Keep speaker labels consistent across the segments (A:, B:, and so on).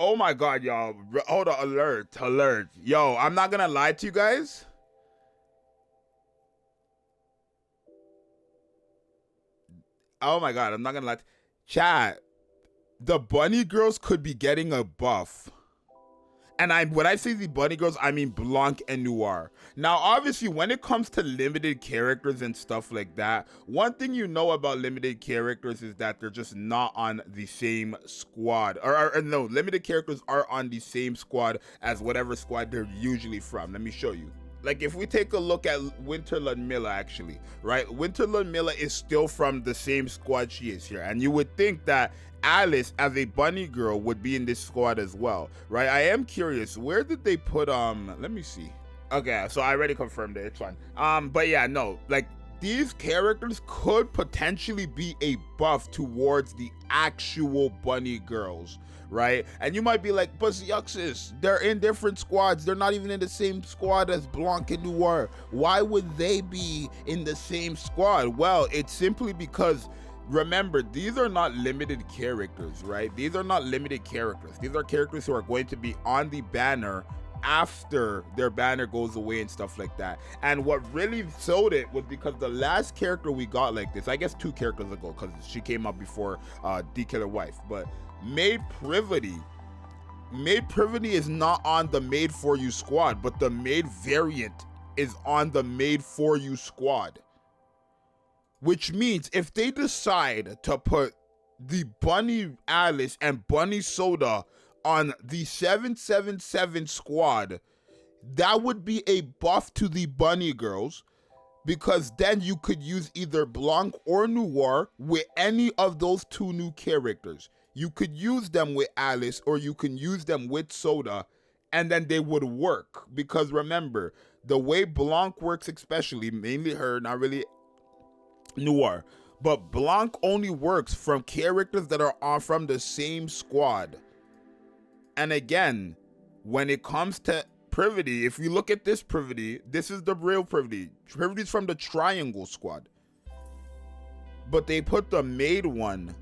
A: Oh my god, y'all. Hold on, alert. Yo, I'm not gonna lie to you guys. Oh my god, I'm not gonna lie. Chat, the bunny girls could be getting a buff. And when I say the bunny girls, I mean Blanc and Noir. Now, obviously, when it comes to limited characters and stuff like that, one thing you know about limited characters is that they're just not on the same squad. Or no, limited characters are on the same squad as whatever squad they're usually from. Let me show you. Like, if we take a look at Winter Ludmilla, actually, right? Winter Ludmilla is still from the same squad she is here. And you would think that Alice, as a bunny girl, would be in this squad as well, right? I am curious, where did they put, let me see. Okay, so I already confirmed it, it's fine. But yeah, no, like, these characters could potentially be a buff towards the actual bunny girls, right? And you might be like, but Zxous, they're in different squads. They're not even in the same squad as Blanc and Noir. Why would they be in the same squad? Well, it's simply because, remember, these are not limited characters, right? These are not limited characters. These are characters who are going to be on the banner after their banner goes away and stuff like that. And what really sold it was because the last character we got like this, I guess 2 characters ago, because she came up before D-Killer Wife, but Maid Privity is not on the Made For You squad, but the Maid variant is on the Made For You squad. Which means if they decide to put the Bunny Alice and Bunny Soda on the 777 squad, that would be a buff to the bunny girls, because then you could use either Blanc or Noir with any of those 2 new characters. You could use them with Alice or you can use them with Soda, and then they would work. Because remember, the way Blanc works, especially, mainly her, not really Noir, but Blanc only works from characters that are from the same squad. And again, when it comes to Privity, if we look at this Privity, this is the real Privity. Privity's from the Triangle squad. But they put the Maid one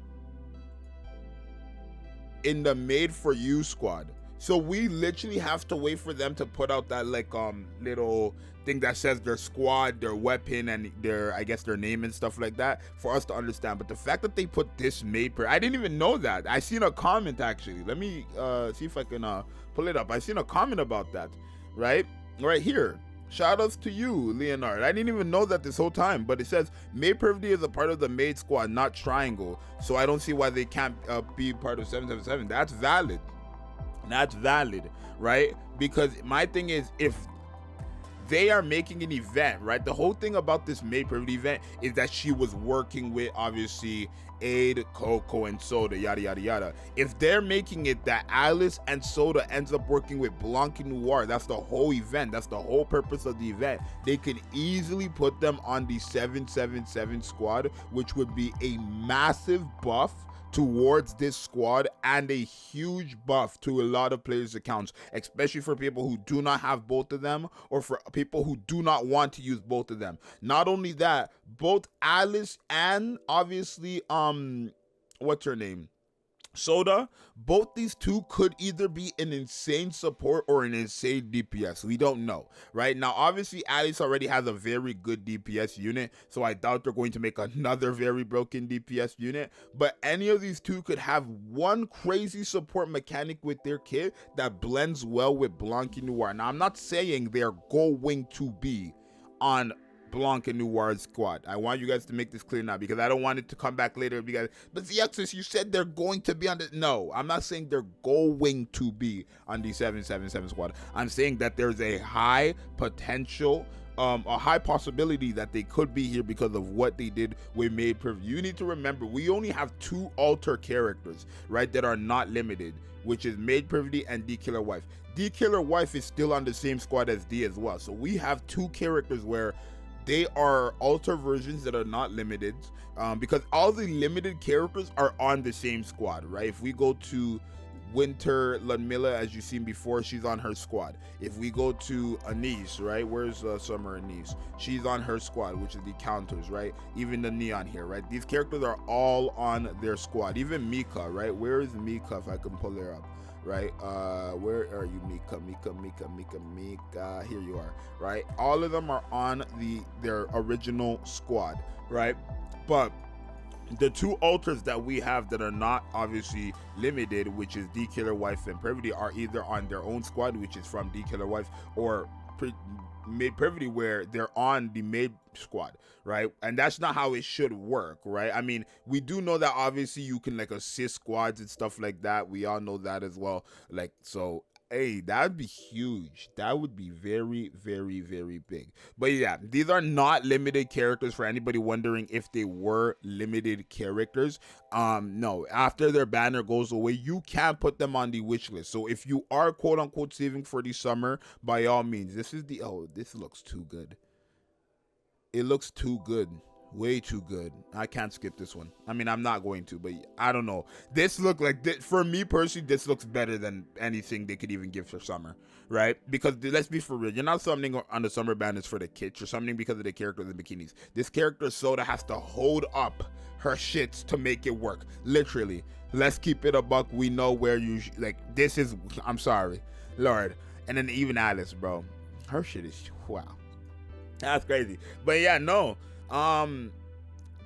A: in the Made For You squad. So we literally have to wait for them to put out that like little thing that says their squad, their weapon, and their, I guess, their name and stuff like that for us to understand. But the fact that they put this Maid, I didn't even know that. I seen a comment actually. Let me see if I can pull it up. I seen a comment about that, right here. Shout outs to you, Leonard. I didn't even know that this whole time, but it says Maid Privity is a part of the Maid squad, not Triangle. So I don't see why they can't be part of 777. That's valid. That's valid, right? Because my thing is, if they are making an event, right? The whole thing about this Maid Privity event is that she was working with, obviously, Aid, Coco, and Soda, yada, yada, yada. If they're making it that Alice and Soda ends up working with Blanc and Noir, that's the whole event. That's the whole purpose of the event. They could easily put them on the 777 squad, which would be a massive buff towards this squad and a huge buff to a lot of players' accounts, especially for people who do not have both of them or for people who do not want to use both of them. Not only that, both Alice and obviously what's her name, Soda, both these 2 could either be an insane support or an insane DPS. We don't know, right? Now, obviously, Alice already has a very good DPS unit, so I doubt they're going to make another very broken DPS unit. But any of these 2 could have one crazy support mechanic with their kit that blends well with Blanc and Noir. Now, I'm not saying they're going to be on Blanc and Noir's squad. I want you guys to make this clear now, because I don't want it to come back later and be guys, but Zxous, you said they're going to be on the... No, I'm not saying they're going to be on the 777 squad. I'm saying that there's a high potential, a high possibility that they could be here because of what they did with Maid Privy. You need to remember, we only have 2 alter characters, right, that are not limited, which is Maid Privy and D-Killer Wife. D-Killer Wife is still on the same squad as D as well. So we have 2 characters where they are alter versions that are not limited, because all the limited characters are on the same squad, right? If we go to Winter Ludmilla, as you've seen before, she's on her squad. If we go to Anise, right? Where's Summer Anise? She's on her squad, which is the counters, right? Even the Neon here, right? These characters are all on their squad. Even Mika, right? Where is Mika, if I can pull her up? right? Where are you, Mika? Here you are, right? All of them are on their original squad, right? But the two alters that we have that are not obviously limited, which is D Killer Wife and Privity, are either on their own squad, which is from D Killer Wife, or Maid Privity, where they're on the Maid squad, right? And that's not how it should work, right? I mean, we do know that obviously you can like assist squads and stuff like that. We all know that as well. Like, so hey, that would be huge. That would be very, very, very big. But yeah, these are not limited characters for anybody wondering if they were limited characters. No, after their banner goes away, you can put them on the wish list. So if you are quote unquote saving for the summer, by all means, this is the, oh, this looks too good. It looks too good. Way too good. I can't skip this one. I mean, I'm not going to, but I don't know. This look like this, for me personally, this looks better than anything they could even give for summer, right? Because let's be for real, you're not summoning on the summer banners for the kits. You're summoning because of the characters and bikinis. This character Soda has to hold up her shits to make it work. Literally. Let's keep it a buck. We know where you like. This is. I'm sorry, Lord. And then even Alice, bro. Her shit is wow. That's crazy. But yeah, no.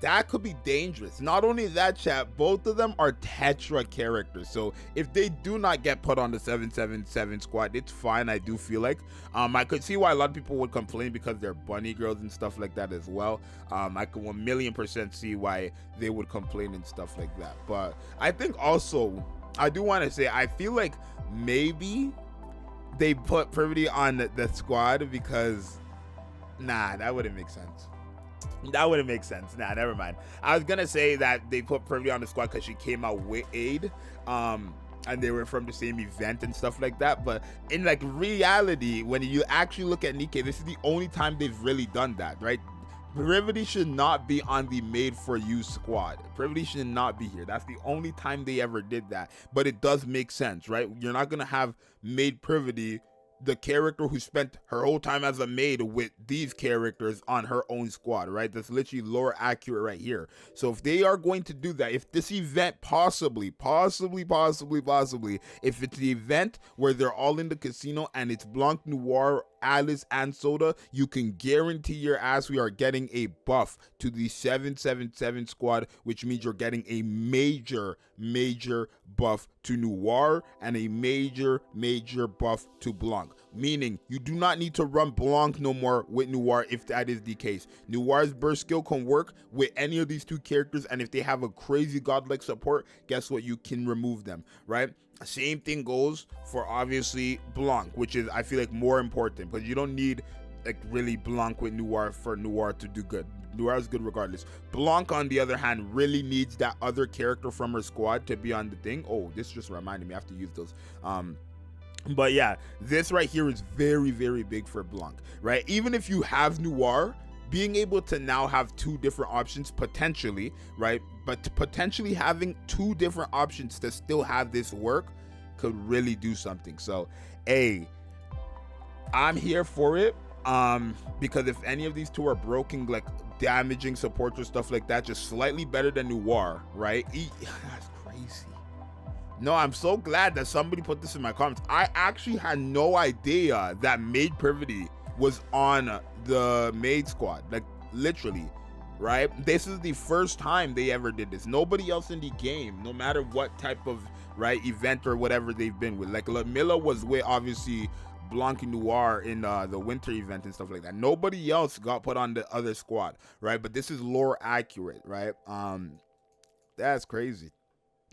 A: That could be dangerous. Not only that, chat, both of them are Tetra characters, so if they do not get put on the 777 squad, it's fine. I do feel like I could see why a lot of people would complain because they're bunny girls and stuff like that as well. I could 1,000,000% see why they would complain and stuff like that. But I think also I do want to say I feel like maybe they put Privity on the squad because nah, that wouldn't make sense. That wouldn't make sense. Nah, never mind. I was gonna say that they put Privity on the squad because she came out with Aid, and they were from the same event and stuff like that. But in like reality, when you actually look at Nikke, this is the only time they've really done that, right? Privity should not be on the Made for You squad. Privity should not be here. That's the only time they ever did that. But it does make sense, right? You're not gonna have Maid Privity, the character who spent her whole time as a maid with these characters, on her own squad, right? That's literally lore accurate right here. So if they are going to do that, if this event possibly, if it's the event where they're all in the casino and it's Blanc, Noir, Alice, and Soda, you can guarantee your ass we are getting a buff to the 777 squad, which means you're getting a major buff to Noir and a major buff to Blanc, meaning you do not need to run Blanc no more with Noir if that is the case. Noir's burst skill can work with any of these two characters, and if they have a crazy godlike support, guess what, you can remove them, right? Same thing goes for obviously Blanc, which is I feel like more important, but you don't need like really Blanc with Noir for Noir to do good. Noir is good regardless. Blanc, on the other hand, really needs that other character from her squad to be on the thing. Oh, this just reminded me I have to use those. But yeah, this right here is very big for Blanc, right? Even if you have Noir, being able to now have two different options potentially, right? But potentially having two different options to still have this work could really do something. So, hey, I'm here for it. Because if any of these two are broken, like damaging supports or stuff like that, just slightly better than Noir, right? That's crazy. No, I'm so glad that somebody put this in my comments. I actually had no idea that Maid Privity was on the Maid squad, like literally, right? This is the first time they ever did this. Nobody else in the game, no matter what type of right event or whatever they've been with, like Mila was with obviously Blanc and Noir in the winter event and stuff like that. Nobody else got put on the other squad, right? But this is lore accurate, right? That's crazy.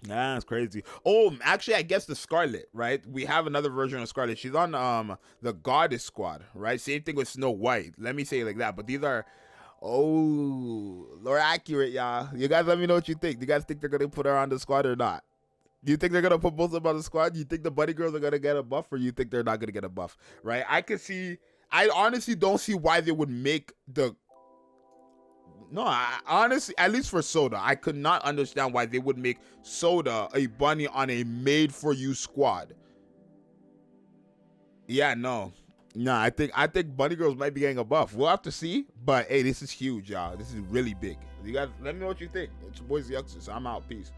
A: That's crazy. Oh, actually, I guess the Scarlet, right? We have another version of Scarlet. She's on the Goddess squad, right? Same thing with Snow White. Let me say it like that. But these are, oh, lore accurate, y'all. You guys let me know what you think. Do you guys think they're gonna put her on the squad or not? Do you think they're gonna put both of them on the squad? You think the bunny girls are gonna get a buff, or you think they're not gonna get a buff? Right? I honestly don't see why they would make the. No, I honestly, at least for Soda, I could not understand why they would make Soda a bunny on a made for you squad. Yeah, no. Nah, I think bunny girls might be getting a buff. We'll have to see. But hey, this is huge, y'all. This is really big. You guys let me know what you think. It's your boy Zxous. I'm out. Peace.